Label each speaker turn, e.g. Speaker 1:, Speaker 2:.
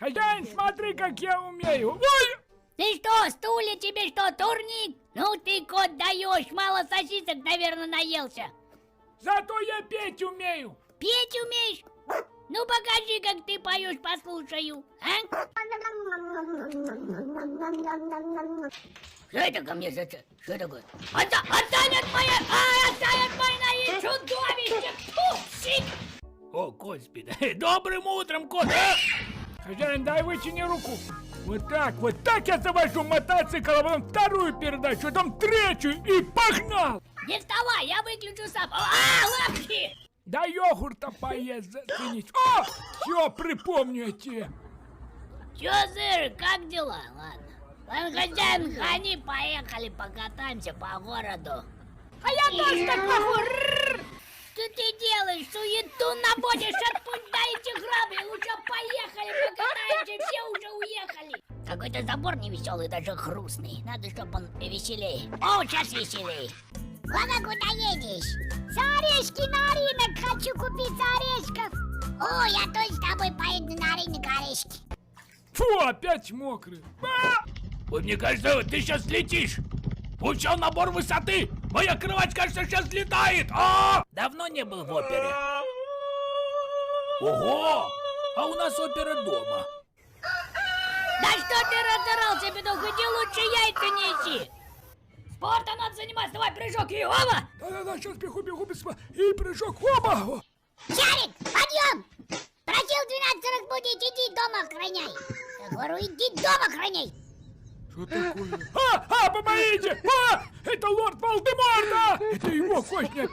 Speaker 1: Хозяин, смотри, как я умею. Ой!
Speaker 2: Ты что, стулья тебе что, турник? Ну ты, кот, даешь, мало сосисок, наверное, наелся.
Speaker 1: Зато я петь умею.
Speaker 2: Петь умеешь? Ну покажи, как ты поешь, послушаю, а? Что это ко мне за... Что такое? Отстань от моей... Отстань от моей ноги, чудовище! Пупсик!
Speaker 1: О, господи. Добрым утром, кот. А? Хозяин, дай вытяни руку. Вот так я завожу мотоцикл, а потом вторую передачу, потом третью и погнал.
Speaker 2: Не вставай, я выключу сам. Лапки!
Speaker 1: Да йогурта поесть заценить. О, все, припомню я тебе.
Speaker 2: Чё, сыр, как дела? Ладно. Хозяин, хони, поехали, покатаемся по городу. А я тоже так могу. Что ты делаешь? Суету наводишь, отпустай эти грабли. Лучше поехали, покатаемся, все уже уехали. Какой-то забор невеселый, даже грустный. Надо, чтобы он веселее. О, сейчас веселее. Ладно, куда едешь? За орешки на рынок, хочу купить орешков. О, я тоже с тобой поеду на рынок орешки.
Speaker 1: Фу, опять мокрый. А!
Speaker 3: Ой, мне кажется, ты сейчас летишь. Учел набор высоты. Моя кровать, кажется, сейчас летает. Давно не был в опере. Ого! А у нас опера дома.
Speaker 2: Да что ты разорался, петух, иди лучше яйца неси. Спортом надо заниматься, давай прыжок и оба!
Speaker 1: Да-да-да, сейчас бегу, быстро. И прыжок, оба!
Speaker 2: Шарик, подъем! Просил 12 разбудить, иди дома охраняй. Я говорю, иди дома охраняй.
Speaker 1: Что такое? Помогите! Это лорд Волдеморт! Это его козня!